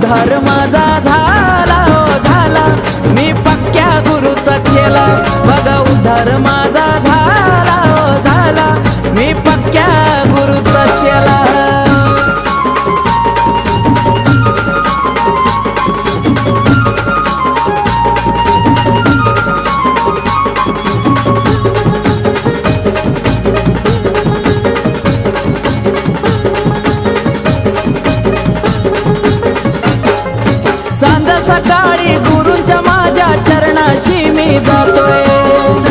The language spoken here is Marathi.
उद्धार माझा झाला हो झाला, मी पक्क्या गुरुचा चेला. बघा उद्धार माझा झाला हो झाला, मी पक्क्या गुरुचा चेला. सांज सकाळी गुरूंच्या माझ्या चरणाशी मी जातोय.